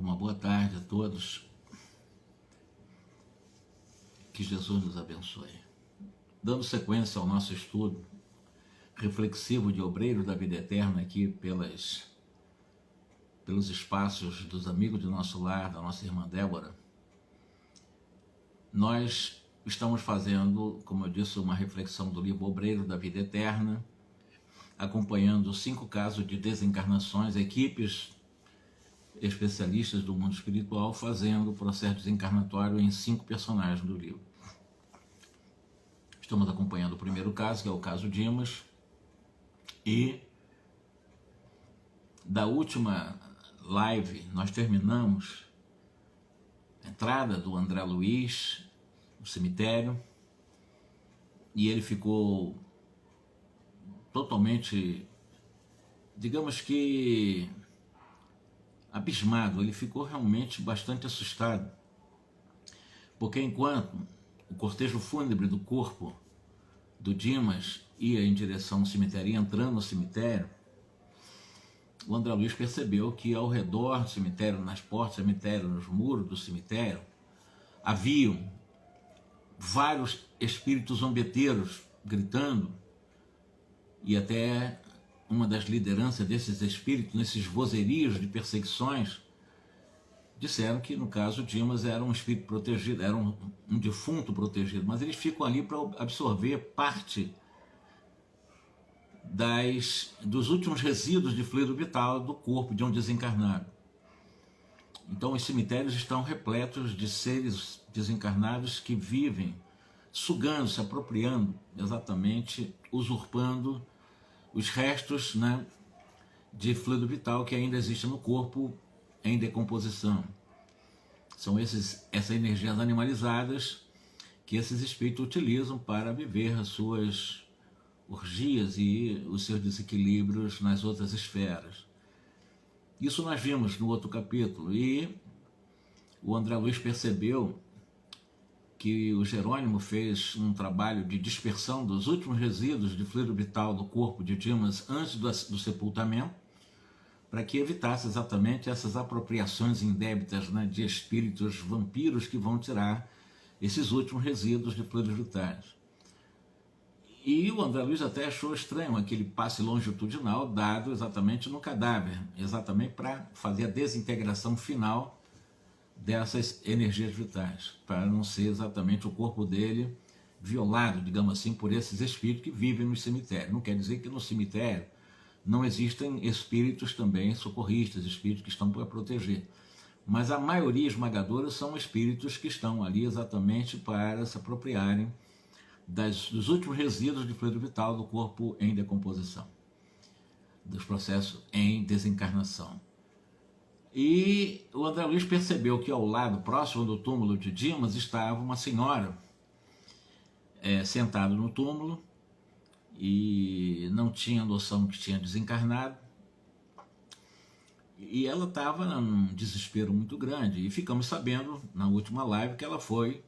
Uma boa tarde a todos. Que Jesus nos abençoe. Dando sequência ao nosso estudo reflexivo de Obreiro da Vida Eterna aqui pelos espaços dos amigos do nosso lar, da nossa irmã Débora, nós estamos fazendo, como eu disse, uma reflexão do livro Obreiro da Vida Eterna, acompanhando 5 casos de desencarnações, equipes especialistas do mundo espiritual fazendo o processo desencarnatório em 5 personagens do livro. Estamos acompanhando o primeiro caso, que é o caso Dimas, e da última live nós terminamos a entrada do André Luiz no cemitério, e ele ficou totalmente, digamos que, abismado. Ele ficou realmente bastante assustado, porque enquanto o cortejo fúnebre do corpo do Dimas ia em direção ao cemitério, entrando no cemitério, o André Luiz percebeu que ao redor do cemitério, nas portas do cemitério, nos muros do cemitério, haviam vários espíritos zombeteiros gritando, e até uma das lideranças desses espíritos, nesses vozerios de perseguições, disseram que no caso Dimas era um espírito protegido, era um defunto protegido, mas eles ficam ali para absorver parte dos últimos resíduos de fluido vital do corpo de um desencarnado. Então os cemitérios estão repletos de seres desencarnados que vivem sugando, se apropriando, exatamente usurpando os restos, né, de fluido vital que ainda existe no corpo em decomposição. São essas energias animalizadas que esses espíritos utilizam para viver as suas orgias e os seus desequilíbrios nas outras esferas. Isso nós vimos no outro capítulo, e o André Luiz percebeu que o Jerônimo fez um trabalho de dispersão dos últimos resíduos de fluido vital do corpo de Dimas antes do sepultamento, para que evitasse exatamente essas apropriações indébitas, né, de espíritos vampiros que vão tirar esses últimos resíduos de fluidos vitais. E o André Luiz até achou estranho aquele passe longitudinal dado exatamente no cadáver, exatamente para fazer a desintegração final dessas energias vitais, para não ser exatamente o corpo dele violado, digamos assim, por esses espíritos que vivem no cemitério. Não quer dizer que no cemitério não existem espíritos também socorristas, espíritos que estão para proteger, mas a maioria esmagadora são espíritos que estão ali exatamente para se apropriarem dos últimos resíduos de fluido vital do corpo em decomposição, dos processos em desencarnação. E o André Luiz percebeu que ao lado, próximo do túmulo de Dimas, estava uma senhora sentada no túmulo, e não tinha noção que tinha desencarnado, e ela estava num desespero muito grande. E ficamos sabendo na última live que ela foi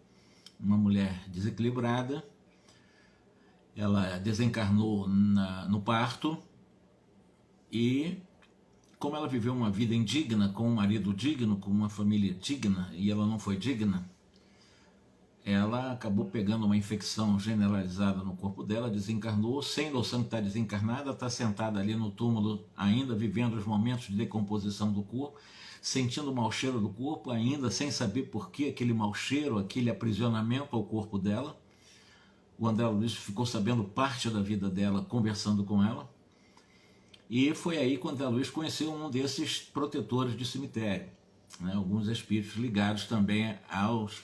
uma mulher desequilibrada. Ela desencarnou no parto, e como ela viveu uma vida indigna, com um marido digno, com uma família digna, e ela não foi digna, ela acabou pegando uma infecção generalizada no corpo dela, desencarnou, sem noção que está desencarnada, está sentada ali no túmulo, ainda vivendo os momentos de decomposição do corpo, sentindo o mau cheiro do corpo, ainda sem saber por que aquele mau cheiro, aquele aprisionamento ao corpo dela. O André Luiz ficou sabendo parte da vida dela, conversando com ela, e foi aí que o André Luiz conheceu um desses protetores de cemitério, né, alguns espíritos ligados também aos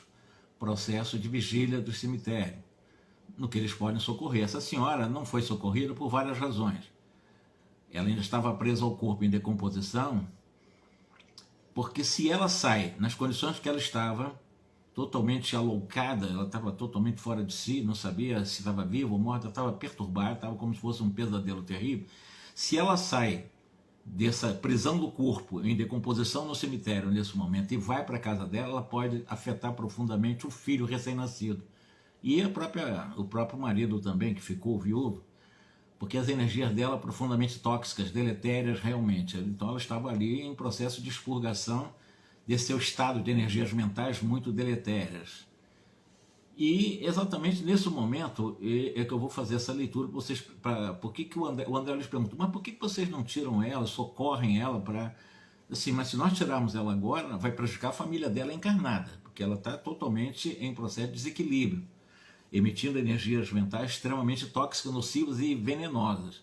processos de vigília do cemitério, no que eles podem socorrer. Essa senhora não foi socorrida por várias razões. Ela ainda estava presa ao corpo em decomposição, porque se ela sai nas condições que ela estava, totalmente aloucada, ela estava totalmente fora de si, não sabia se estava viva ou morta, estava perturbada, estava como se fosse um pesadelo terrível. Se ela sai dessa prisão do corpo em decomposição no cemitério nesse momento e vai para a casa dela, ela pode afetar profundamente o filho recém-nascido e o próprio marido também, que ficou viúvo, porque as energias dela profundamente tóxicas, deletérias realmente. Então ela estava ali em processo de expurgação desse seu estado de energias mentais muito deletérias. E exatamente nesse momento é que eu vou fazer essa leitura para vocês. Por que o André lhes pergunta, mas por que vocês não tiram ela, socorrem ela para... Assim, mas se nós tirarmos ela agora, vai prejudicar a família dela encarnada, porque ela está totalmente em processo de desequilíbrio, emitindo energias mentais extremamente tóxicas, nocivas e venenosas.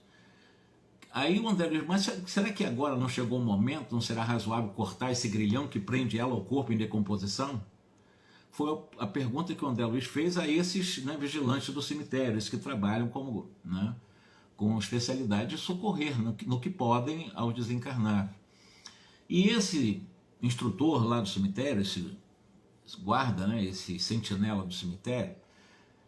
Aí o André diz, mas será que agora não chegou o momento, não será razoável cortar esse grilhão que prende ela ao corpo em decomposição? Foi a pergunta que o André Luiz fez a esses, né, vigilantes do cemitério, esses que trabalham como, né, com especialidade de socorrer no que podem ao desencarnar. E esse instrutor lá do cemitério, esse guarda, né, esse sentinela do cemitério,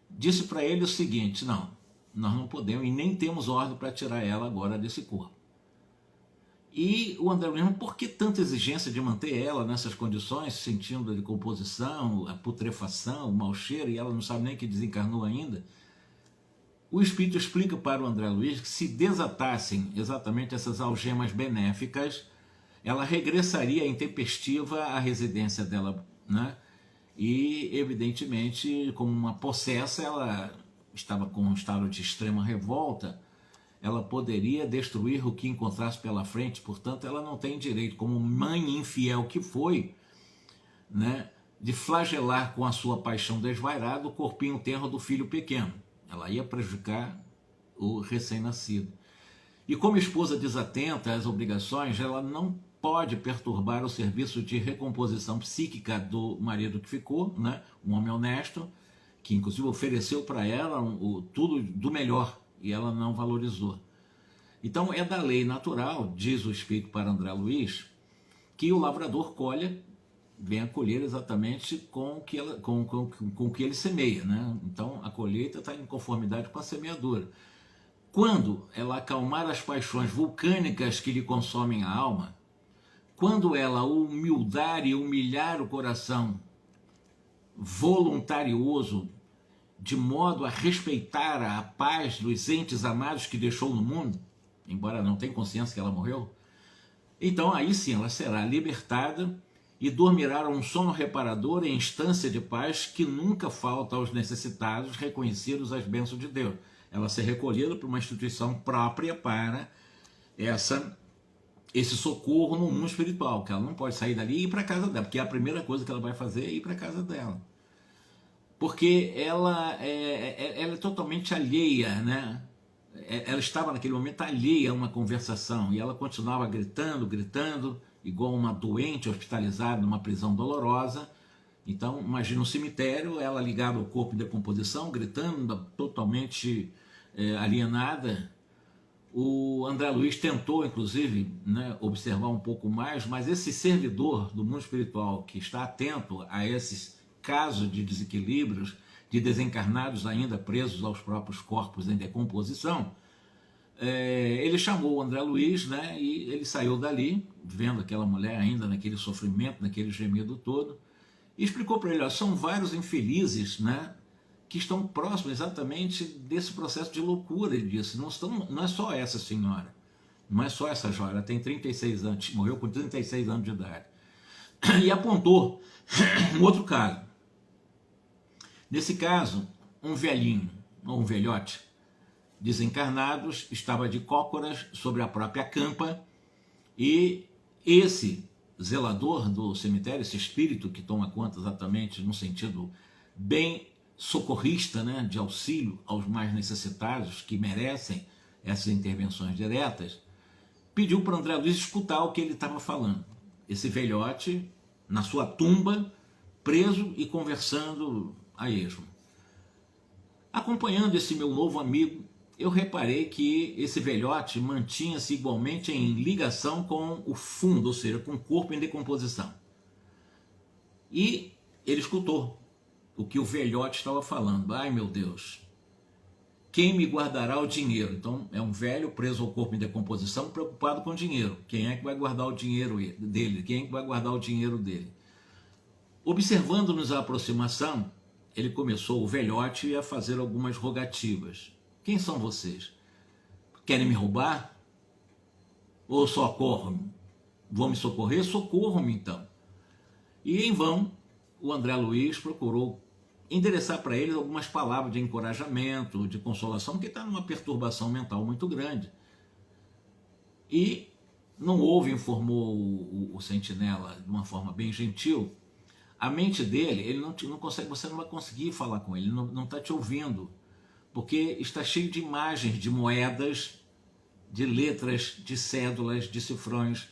disse para ele o seguinte, não, nós não podemos e nem temos ordem para tirar ela agora desse corpo. E o André Luiz, por que tanta exigência de manter ela nessas condições, sentindo a decomposição, a putrefação, o mau cheiro, e ela não sabe nem que desencarnou ainda? O Espírito explica para o André Luiz que se desatassem exatamente essas algemas benéficas, ela regressaria intempestiva à residência dela, né? E, evidentemente, como uma possessa, ela estava com um estado de extrema revolta, ela poderia destruir o que encontrasse pela frente, portanto, ela não tem direito, como mãe infiel que foi, né, de flagelar com a sua paixão desvairada o corpinho tenro do filho pequeno. Ela ia prejudicar o recém-nascido. E como esposa desatenta às obrigações, ela não pode perturbar o serviço de recomposição psíquica do marido que ficou, né, um homem honesto, que inclusive ofereceu para ela tudo do melhor, e ela não valorizou. Então é da lei natural, diz o Espírito para André Luiz, que o lavrador vem a colher exatamente com o que ele semeia, né? Então a colheita está em conformidade com a semeadura. Quando ela acalmar as paixões vulcânicas que lhe consomem a alma, quando ela humildar e humilhar o coração voluntarioso, de modo a respeitar a paz dos entes amados que deixou no mundo, embora não tenha consciência que ela morreu, então aí sim ela será libertada e dormirá um sono reparador em instância de paz que nunca falta aos necessitados reconhecidos as bênçãos de Deus. Ela ser recolhida para uma instituição própria para esse socorro no mundo espiritual, que ela não pode sair dali e ir para a casa dela, porque a primeira coisa que ela vai fazer é ir para a casa dela. Porque ela é totalmente alheia, né? Ela estava naquele momento alheia a uma conversação e ela continuava gritando, igual uma doente hospitalizada numa prisão dolorosa. Então, imagina um cemitério, ela ligada ao corpo em decomposição, gritando, totalmente alienada. O André Luiz tentou, inclusive, né, observar um pouco mais, mas esse servidor do mundo espiritual que está atento a esses casos de desequilíbrios, de desencarnados ainda presos aos próprios corpos em decomposição, ele chamou o André Luiz, né, e ele saiu dali, vendo aquela mulher ainda naquele sofrimento, naquele gemido todo, e explicou para ele, ó, são vários infelizes, né, que estão próximos exatamente desse processo de loucura. Ele disse, não é só essa senhora, não é só essa jovem, ela tem 36 anos, morreu com 36 anos de idade. E apontou um outro caso. Nesse caso, um velhinho, ou um velhote, desencarnados, estava de cócoras sobre a própria campa, e esse zelador do cemitério, esse espírito que toma conta exatamente no sentido bem socorrista, né, de auxílio aos mais necessitados, que merecem essas intervenções diretas, pediu para André Luiz escutar o que ele estava falando. Esse velhote, na sua tumba, preso e conversando a esmo. Acompanhando esse meu novo amigo, eu reparei que esse velhote mantinha-se igualmente em ligação com o fundo, ou seja, com o corpo em decomposição. E ele escutou o que o velhote estava falando. Ai, meu Deus, quem me guardará o dinheiro? Então, é um velho preso ao corpo em decomposição, preocupado com o dinheiro. Quem é que vai guardar o dinheiro dele? Quem é que vai guardar o dinheiro dele? Observando-nos a aproximação, ele começou, o velhote, a fazer algumas rogativas. Quem são vocês? Querem me roubar? Ou socorram-me? Vão me socorrer? Socorram-me, então. E em vão, o André Luiz procurou endereçar para ele algumas palavras de encorajamento, de consolação, porque está numa perturbação mental muito grande. E não houve, informou o sentinela de uma forma bem gentil, a mente dele, ele não consegue, você não vai conseguir falar com ele, não está te ouvindo, porque está cheio de imagens, de moedas, de letras, de cédulas, de cifrões.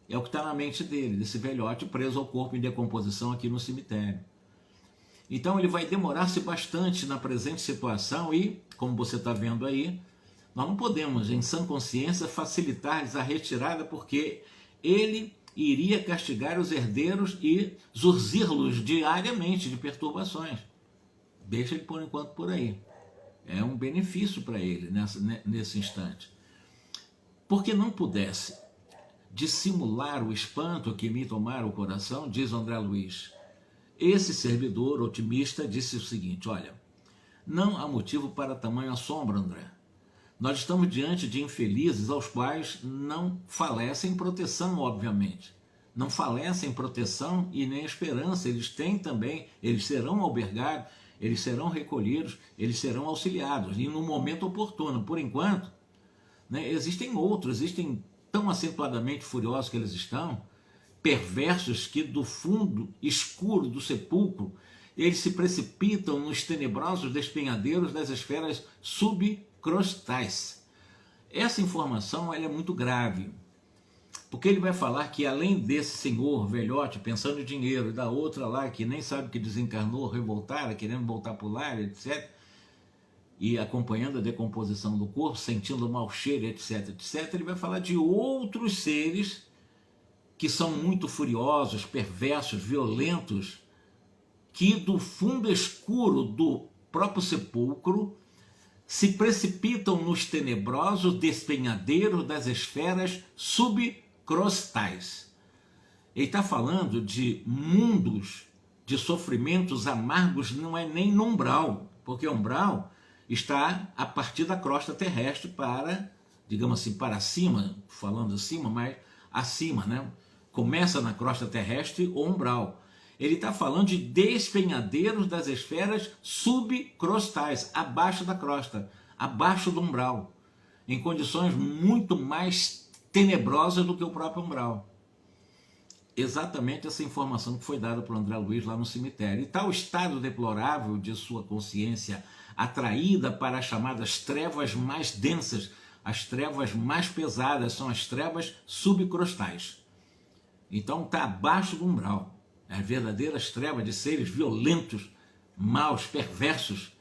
É o que está na mente dele, desse velhote preso ao corpo em decomposição aqui no cemitério. Então ele vai demorar-se bastante na presente situação e, como você está vendo aí, nós não podemos, em sã consciência, facilitar-lhes a retirada, porque ele iria castigar os herdeiros e zurzir-los diariamente de perturbações. Deixa ele por enquanto por aí. É um benefício para ele nesse instante. Porque não pudesse dissimular o espanto que me tomara o coração, diz André Luiz, esse servidor otimista disse o seguinte: olha, não há motivo para tamanho assombro, André. Nós estamos diante de infelizes aos quais não falecem proteção, obviamente. Não falecem proteção e nem esperança. Eles têm também, eles serão albergados, eles serão recolhidos, eles serão auxiliados, e no momento oportuno. Por enquanto, né, existem tão acentuadamente furiosos que eles estão, perversos, que do fundo escuro do sepulcro, eles se precipitam nos tenebrosos despenhadeiros das esferas subcrostais. Essa informação ela é muito grave, porque ele vai falar que além desse senhor velhote pensando em dinheiro, e da outra lá que nem sabe que desencarnou, revoltada, querendo voltar para o lar, etc., e acompanhando a decomposição do corpo, sentindo o mau cheiro, etc., etc., ele vai falar de outros seres que são muito furiosos, perversos, violentos, que do fundo escuro do próprio sepulcro se precipitam nos tenebrosos despenhadeiros das esferas subcrostais. Ele está falando de mundos de sofrimentos amargos, não é nem no umbral, porque o umbral está a partir da crosta terrestre para, digamos assim, para cima, falando acima, mas acima, né? Começa na crosta terrestre ou umbral. Ele está falando de despenhadeiros das esferas subcrostais, abaixo da crosta, abaixo do umbral, em condições muito mais tenebrosas do que o próprio umbral. Exatamente essa informação que foi dada por André Luiz lá no cemitério. E tal estado deplorável de sua consciência, atraída para as chamadas trevas mais densas, as trevas mais pesadas, são as trevas subcrostais. Então está abaixo do umbral. As verdadeiras trevas de seres violentos, maus, perversos,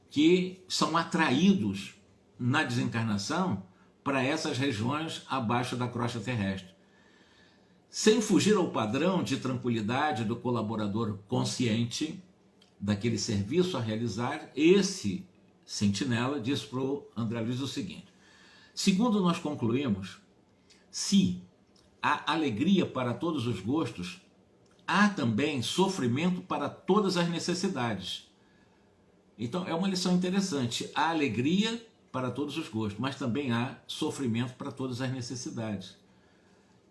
que são atraídos na desencarnação para essas regiões abaixo da crosta terrestre. Sem fugir ao padrão de tranquilidade do colaborador consciente daquele serviço a realizar, esse sentinela diz para o André Luiz o seguinte: segundo nós concluímos, se há alegria para todos os gostos, há também sofrimento para todas as necessidades. Então é uma lição interessante. Há alegria para todos os gostos, mas também há sofrimento para todas as necessidades.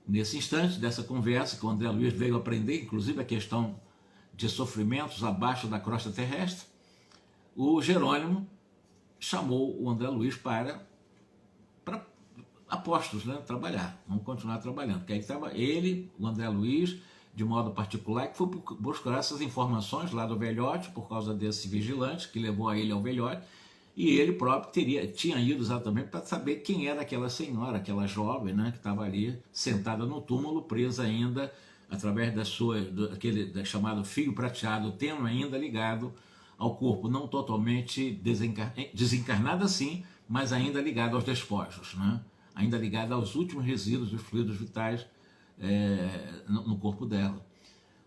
Nesse instante dessa conversa que o André Luiz veio aprender, inclusive a questão de sofrimentos abaixo da crosta terrestre, o Jerônimo chamou o André Luiz para apostos, né, trabalhar. Vamos continuar trabalhando. Porque aí estava ele, o André Luiz, de modo particular, que foi buscar essas informações lá do velhote, por causa desse vigilante que levou a ele ao velhote, e ele próprio tinha ido exatamente para saber quem era aquela senhora, aquela jovem, né, que estava ali sentada no túmulo, presa ainda através daquele chamado fio prateado, tênue ainda ligado ao corpo, não totalmente desencarnada sim, mas ainda ligado aos despojos, né? Ainda ligado aos últimos resíduos dos fluidos vitais no corpo dela.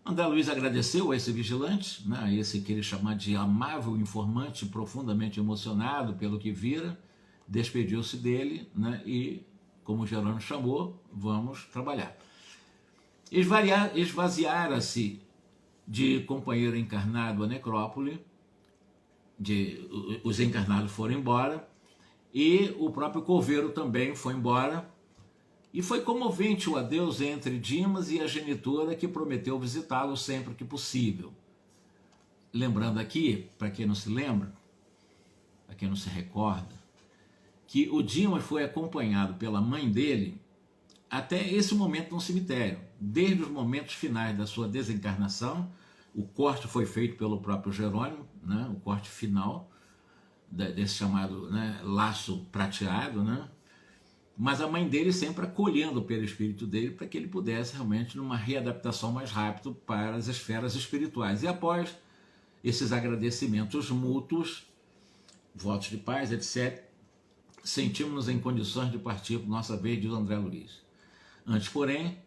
André Luiz agradeceu a esse vigilante, né, a esse que ele chama de amável informante, profundamente emocionado pelo que vira, despediu-se dele, né, e, como o Gerônimo chamou, vamos trabalhar. Esvaziara-se de companheiro encarnado a necrópole, os encarnados foram embora, e o próprio coveiro também foi embora, E foi comovente o adeus entre Dimas e a genitora, que prometeu visitá-lo sempre que possível. Lembrando aqui, para quem não se lembra, para quem não se recorda, que o Dimas foi acompanhado pela mãe dele até esse momento no cemitério. Desde os momentos finais da sua desencarnação, o corte foi feito pelo próprio Jerônimo, né, o corte final desse chamado, né, laço prateado, né, mas a mãe dele sempre acolhendo pelo espírito dele para que ele pudesse realmente numa readaptação mais rápida para as esferas espirituais. E após esses agradecimentos mútuos, votos de paz, etc., sentimos-nos em condições de partir por nossa vez, diz André Luiz. Antes, porém,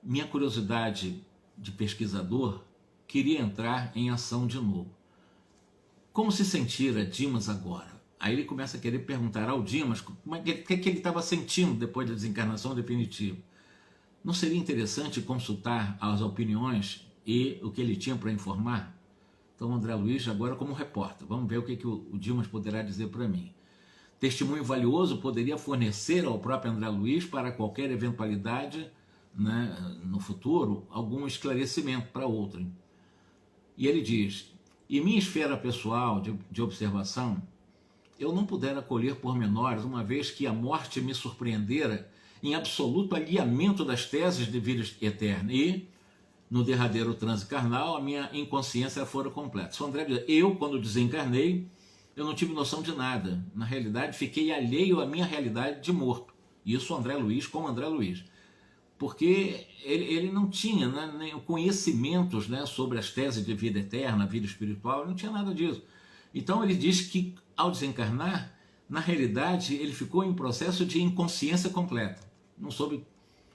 minha curiosidade de pesquisador queria entrar em ação de novo. Como se sentira Dimas agora? Aí ele começa a querer perguntar ao Dimas o que ele estava sentindo depois da desencarnação definitiva. Não seria interessante consultar as opiniões e o que ele tinha para informar? Então, André Luiz, agora como repórter, vamos ver o que o Dimas poderá dizer para mim. Testemunho valioso poderia fornecer ao próprio André Luiz para qualquer eventualidade, né, no futuro, algum esclarecimento para outrem. E ele diz, em minha esfera pessoal de observação, eu não pudera colher pormenores, uma vez que a morte me surpreendera em absoluto alinhamento das teses de vida eterna e, no derradeiro transe carnal, a minha inconsciência fora completa. São André diz, eu, quando desencarnei, eu não tive noção de nada. Na realidade, fiquei alheio à minha realidade de morto. Isso André Luiz como André Luiz. Porque ele não tinha, né, nem conhecimentos, né, sobre as teses de vida eterna, vida espiritual, ele não tinha nada disso. Então ele diz que ao desencarnar, na realidade ele ficou em processo de inconsciência completa. Não soube,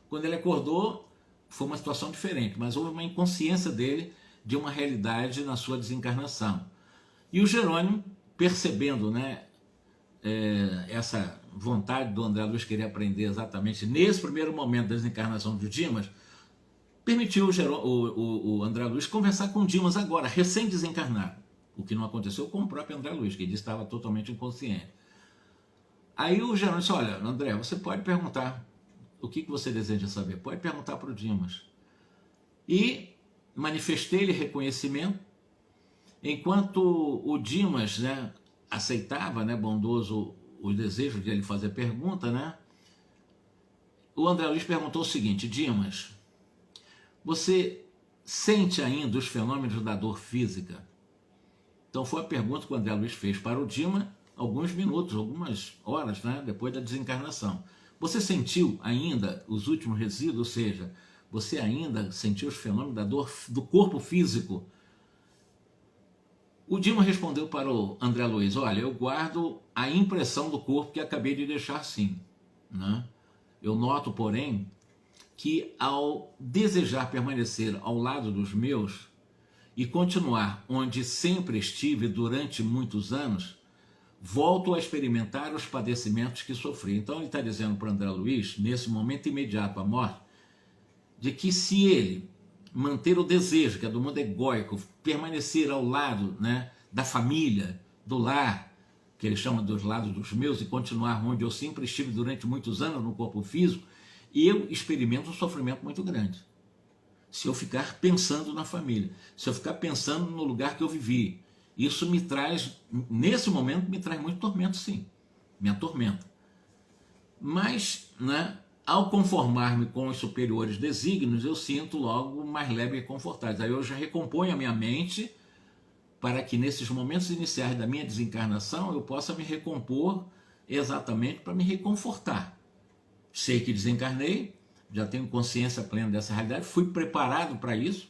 quando ele acordou, foi uma situação diferente, mas houve uma inconsciência dele de uma realidade na sua desencarnação. E o Jerônimo, percebendo, né, essa vontade do André Luiz querer aprender exatamente nesse primeiro momento da desencarnação de Dimas, permitiu o André Luiz conversar com Dimas agora, recém-desencarnado, o que não aconteceu com o próprio André Luiz, que ele estava totalmente inconsciente. Aí o Jerônimo disse, olha, André, você pode perguntar o que você deseja saber, pode perguntar para o Dimas. E manifestei-lhe reconhecimento, enquanto o Dimas, né, aceitava, né, bondoso, o desejo de ele fazer pergunta, né, o André Luiz perguntou o seguinte, Dimas, você sente ainda os fenômenos da dor física? Então foi a pergunta que o André Luiz fez para o Dimas alguns minutos, algumas horas, né, depois da desencarnação. Você sentiu ainda os últimos resíduos, ou seja, você ainda sentiu os fenômenos da dor do corpo físico? O Dimas respondeu para o André Luiz, olha, eu guardo a impressão do corpo que acabei de deixar sim, né? Eu noto, porém, que ao desejar permanecer ao lado dos meus e continuar onde sempre estive durante muitos anos, volto a experimentar os padecimentos que sofri. Então ele está dizendo para o André Luiz, nesse momento imediato à morte, de que se ele manter o desejo, que é do mundo egóico, permanecer ao lado, né, da família, do lar, que ele chama dos lados dos meus, e continuar onde eu sempre estive durante muitos anos no corpo físico, eu experimento um sofrimento muito grande. Se eu ficar pensando na família, se eu ficar pensando no lugar que eu vivi, isso me traz, nesse momento, me traz muito tormento, sim, me atormenta. Mas, né, ao conformar-me com os superiores desígnios, eu sinto logo mais leve e confortável. Aí eu já recomponho a minha mente para que nesses momentos iniciais da minha desencarnação eu possa me recompor exatamente para me reconfortar. Sei que desencarnei, já tenho consciência plena dessa realidade, fui preparado para isso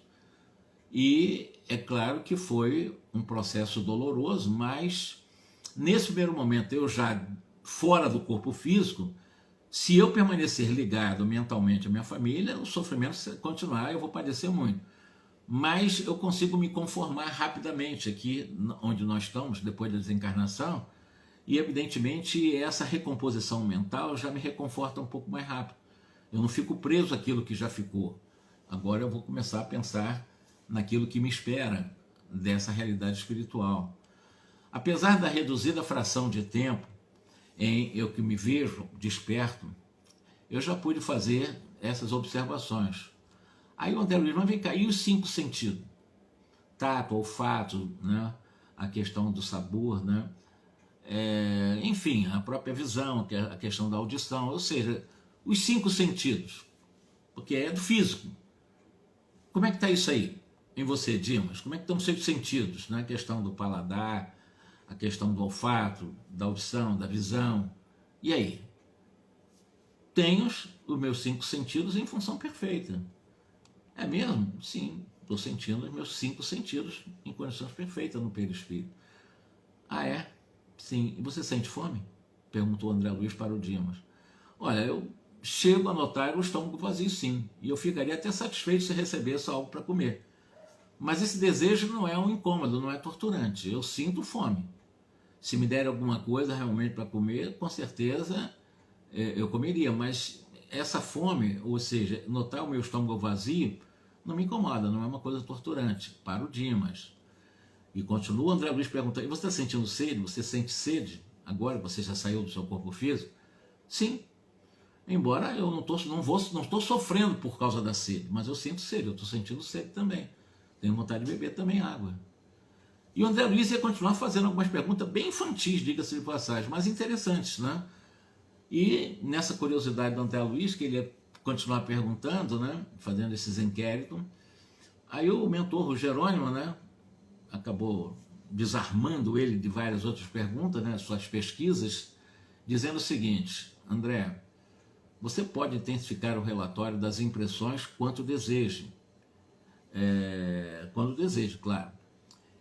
e é claro que foi um processo doloroso, mas nesse primeiro momento eu já fora do corpo físico, se eu permanecer ligado mentalmente à minha família, o sofrimento continuar, eu vou padecer muito. Mas eu consigo me conformar rapidamente aqui onde nós estamos, depois da desencarnação, e evidentemente essa recomposição mental já me reconforta um pouco mais rápido. Eu não fico preso àquilo que já ficou. Agora eu vou começar a pensar naquilo que me espera dessa realidade espiritual. Apesar da reduzida fração de tempo em eu que me vejo desperto, eu já pude fazer essas observações. Aí o André Luiz, mas vem cá, e os 5 sentidos? Tato, olfato, né? A questão do sabor, né? Enfim, a própria visão, que é a questão da audição, ou seja, os 5 sentidos, porque é do físico. Como é que está isso aí em você, Dimas? Como é que estão os seus sentidos, né? A questão do paladar, a questão do olfato, da audição, da visão. E aí? Tenho os meus 5 sentidos em função perfeita. É mesmo? Sim, estou sentindo os meus 5 sentidos em condições perfeitas no perispírito. Ah, é? Sim. E você sente fome? Perguntou André Luiz para o Dimas. Olha, eu chego a notar o estômago vazio, sim, e eu ficaria até satisfeito se recebesse algo para comer. Mas esse desejo não é um incômodo, não é torturante. Eu sinto fome. Se me der alguma coisa realmente para comer, com certeza eu comeria, mas essa fome, ou seja, notar o meu estômago vazio, não me incomoda, não é uma coisa torturante, para o Dimas. E continua o André Luiz perguntando, e você está sentindo sede? Você sente sede? Agora que você já saiu do seu corpo físico? Sim, embora eu não estou sofrendo por causa da sede, mas eu sinto sede, eu estou sentindo sede também. Tenho vontade de beber também água. E o André Luiz ia continuar fazendo algumas perguntas bem infantis, diga-se de passagem, mas interessantes, né? E nessa curiosidade do André Luiz, que ele ia continuar perguntando, né? Fazendo esses inquéritos, aí o mentor, o Jerônimo, né? Acabou desarmando ele de várias outras perguntas, né? Suas pesquisas, dizendo o seguinte: André, você pode intensificar o relatório das impressões quando deseje. Quando deseje, claro.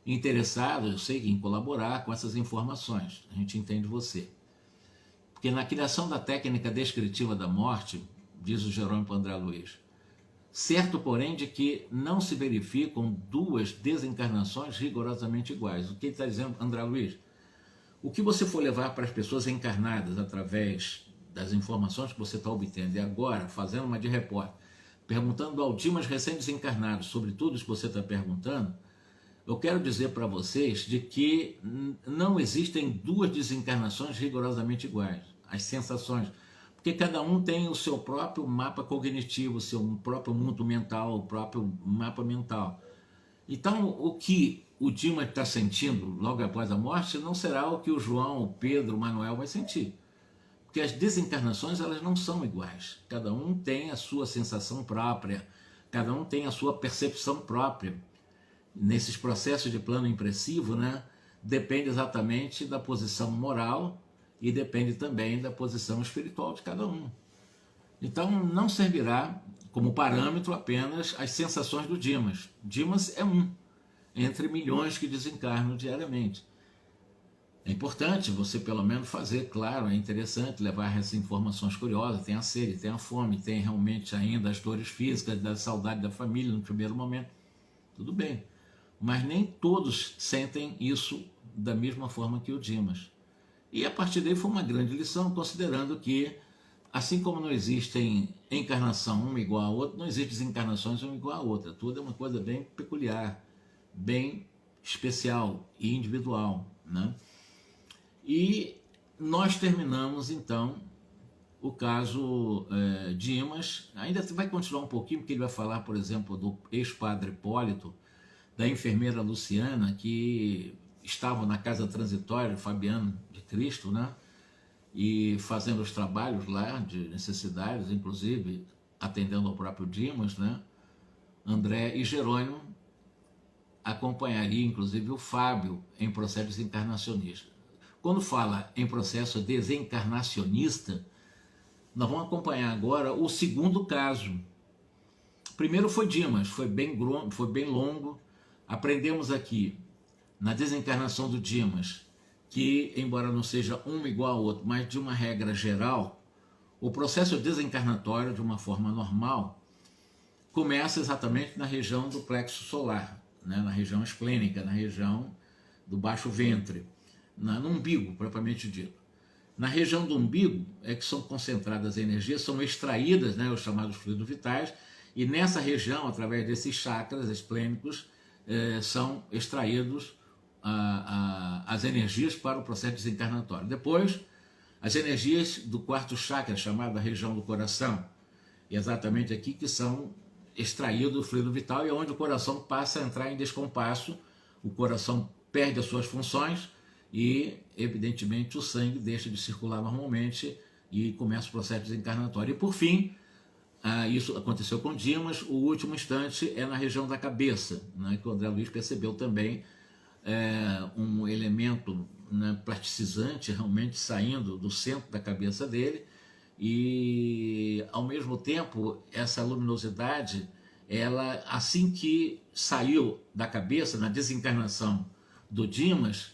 Interessado, eu sei, em colaborar com essas informações. A gente entende você. Porque na criação da técnica descritiva da morte, diz o Jerônimo André Luiz, certo, porém, de que não se verificam 2 desencarnações rigorosamente iguais. O que ele está dizendo, André Luiz? O que você for levar para as pessoas encarnadas através das informações que você está obtendo e agora, fazendo uma de repórter, perguntando ao Dimas recém-desencarnados sobre tudo isso que você está perguntando, eu quero dizer para vocês de que não existem 2 desencarnações rigorosamente iguais. As sensações, porque cada um tem o seu próprio mapa cognitivo, o seu próprio mundo mental, o próprio mapa mental. Então, o que o Dimas está sentindo logo após a morte não será o que o João, o Pedro, o Manuel vai sentir. Porque as desencarnações, elas não são iguais. Cada um tem a sua sensação própria, cada um tem a sua percepção própria. Nesses processos de plano impressivo, né, depende exatamente da posição moral e depende também da posição espiritual de cada um. Então não servirá como parâmetro apenas as sensações do Dimas. Dimas é um entre milhões que desencarnam diariamente. É importante você pelo menos fazer, claro, é interessante levar essas informações curiosas, tem a sede, tem a fome, tem realmente ainda as dores físicas, da saudade da família no primeiro momento, tudo bem. Mas nem todos sentem isso da mesma forma que o Dimas. E a partir daí foi uma grande lição, considerando que, assim como não existem encarnação uma igual a outra, não existem desencarnações uma igual a outra. Tudo é uma coisa bem peculiar, bem especial e individual, né? E nós terminamos, então, o caso Dimas. Ainda vai continuar um pouquinho, porque ele vai falar, por exemplo, do ex-padre Hipólito, da enfermeira Luciana, que estavam na casa transitória Fabiano de Cristo, né? E fazendo os trabalhos lá de necessidades, inclusive atendendo ao próprio Dimas, né? André e Jerônimo acompanharia, inclusive, o Fábio em processo desencarnacionista. Quando fala em processo desencarnacionista, nós vamos acompanhar agora o segundo caso. Primeiro foi Dimas, foi bem longo. Aprendemos aqui, na desencarnação do Dimas, que, embora não seja uma igual ao outro, mas de uma regra geral, o processo desencarnatório, de uma forma normal, começa exatamente na região do plexo solar, né? Na região esplênica, na região do baixo ventre, no umbigo, propriamente dito. Na região do umbigo é que são concentradas as energias, são extraídas, né, os chamados fluidos vitais, e nessa região, através desses chakras esplênicos, são extraídos as energias para o processo desencarnatório. Depois, as energias do quarto chakra, chamada região do coração. E exatamente aqui que são extraídos do fluido vital e é onde o coração passa a entrar em descompasso, o coração perde as suas funções e, evidentemente, o sangue deixa de circular normalmente e começa o processo desencarnatório. E, por fim, isso aconteceu com Dimas, o último instante é na região da cabeça, né, que o André Luiz percebeu também um elemento, né, plasticizante realmente saindo do centro da cabeça dele e, ao mesmo tempo, essa luminosidade, ela, assim que saiu da cabeça, na desencarnação do Dimas,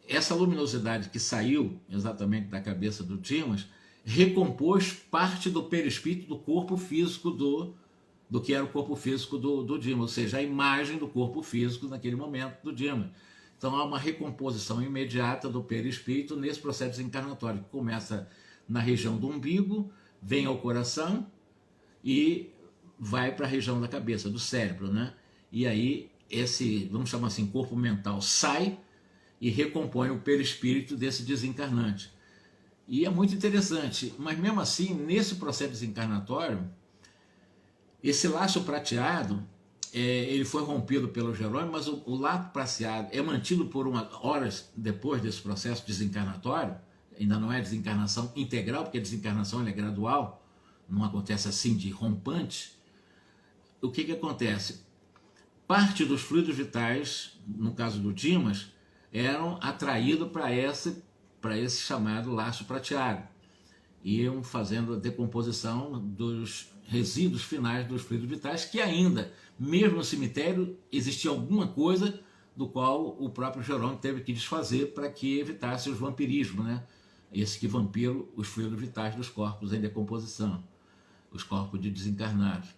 essa luminosidade que saiu exatamente da cabeça do Dimas recompôs parte do perispírito do corpo físico do que era o corpo físico do Dimas, ou seja, a imagem do corpo físico naquele momento do Dimas. Então há uma recomposição imediata do perispírito nesse processo desencarnatório, que começa na região do umbigo, vem ao coração e vai para a região da cabeça, do cérebro, né? E aí esse, vamos chamar assim, corpo mental sai e recompõe o perispírito desse desencarnante. E é muito interessante, mas mesmo assim, nesse processo desencarnatório, esse laço prateado, ele foi rompido pelo Jerônimo, mas o laço prateado é mantido por horas depois desse processo desencarnatório, ainda não é desencarnação integral, porque a desencarnação é gradual, não acontece assim de rompante. O que acontece? Parte dos fluidos vitais, no caso do Dimas, eram atraídos para esse chamado laço prateado. Iam fazendo a decomposição dos resíduos finais dos fluidos vitais, que ainda, mesmo no cemitério, existia alguma coisa do qual o próprio Jerônimo teve que desfazer para que evitasse os vampirismos, né? Esse que vampiram os fluidos vitais dos corpos em decomposição, os corpos de desencarnados.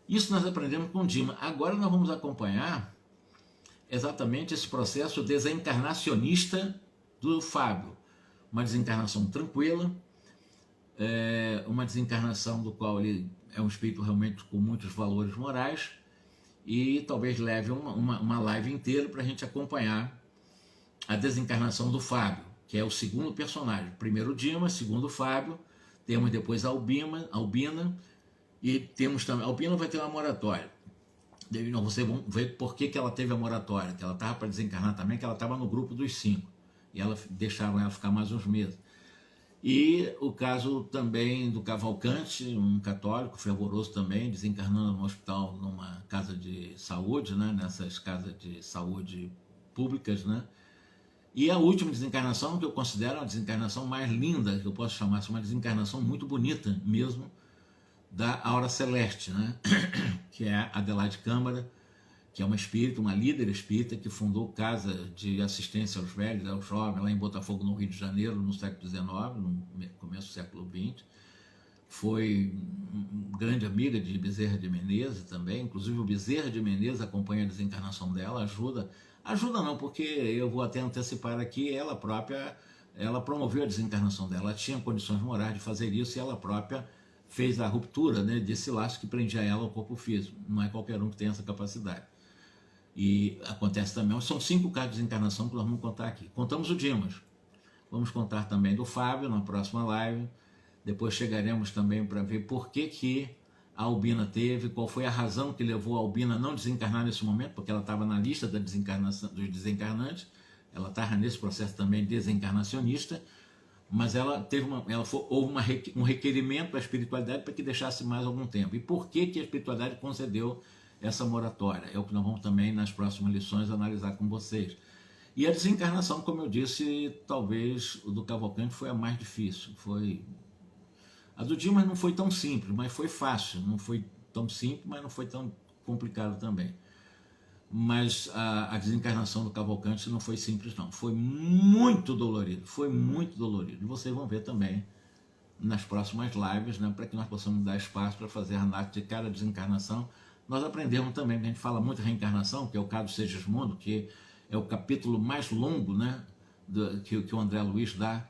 Isso nós aprendemos com Dimas. Agora nós vamos acompanhar exatamente esse processo desencarnacionista do Fábio. Uma desencarnação tranquila, uma desencarnação do qual ele é um espírito realmente com muitos valores morais e talvez leve uma live inteira para a gente acompanhar a desencarnação do Fábio, que é o segundo personagem. Primeiro Dimas, segundo Fábio, temos depois a Albina e temos também, a Albina vai ter uma moratória. Vocês vão ver por que ela teve a moratória, que ela estava para desencarnar também, que ela estava no grupo dos 5, e deixaram ela ficar mais uns meses. E o caso também do Cavalcante, um católico fervoroso também, desencarnando no hospital, numa casa de saúde, né, nessas casas de saúde públicas, né? E a última desencarnação, que eu considero a desencarnação mais linda, que eu posso chamar assim, uma desencarnação muito bonita mesmo, da Aura Celeste, né? Que é a Adelaide Câmara, que é uma espírita, uma líder espírita, que fundou casa de assistência aos velhos, aos jovens, lá em Botafogo, no Rio de Janeiro, no século XIX, no começo do século XX. Foi grande amiga de Bezerra de Menezes também, inclusive o Bezerra de Menezes acompanha a desencarnação dela, ajuda não, porque eu vou até antecipar aqui, ela própria, ela promoveu a desencarnação dela, ela tinha condições morais de fazer isso e ela própria fez a ruptura, né, desse laço que prendia ela ao corpo físico. Não é qualquer um que tem essa capacidade. E acontece também, são 5 casos de desencarnação que nós vamos contar aqui. Contamos o Dimas, vamos contar também do Fábio na próxima live, depois chegaremos também para ver por que a Albina teve, qual foi a razão que levou a Albina a não desencarnar nesse momento, porque ela estava na lista da desencarnação, dos desencarnantes, ela estava nesse processo também desencarnacionista, mas houve um requerimento da espiritualidade para que deixasse mais algum tempo. E por que a espiritualidade concedeu essa moratória? É o que nós vamos também nas próximas lições analisar com vocês. E a desencarnação, como eu disse, talvez o do Cavalcante foi a mais difícil. A do Dimas não foi tão simples, mas foi fácil. Não foi tão simples, mas não foi tão complicado também. Mas a desencarnação do Cavalcante não foi simples não, foi muito dolorido, e vocês vão ver também nas próximas lives, né, para que nós possamos dar espaço para fazer a análise de cada desencarnação. Nós aprendemos também, a gente fala muito de reencarnação, que é o caso do Segismundo, que é o capítulo mais longo, né, que o André Luiz dá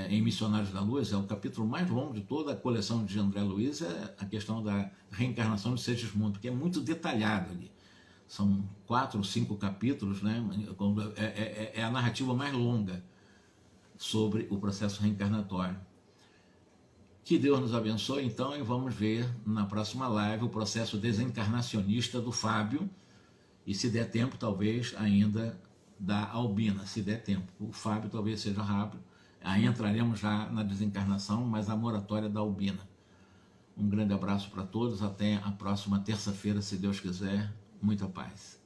em Missionários da Luz, é o capítulo mais longo de toda a coleção de André Luiz, é a questão da reencarnação de Segismundo, que é muito detalhado ali. São 4 ou 5 capítulos, né? É a narrativa mais longa sobre o processo reencarnatório. Que Deus nos abençoe, então, e vamos ver na próxima live o processo desencarnacionista do Fábio, e se der tempo, talvez ainda da Albina, se der tempo. O Fábio talvez seja rápido, aí entraremos já na desencarnação, mas a moratória da Albina. Um grande abraço para todos, até a próxima terça-feira, se Deus quiser. Muita paz.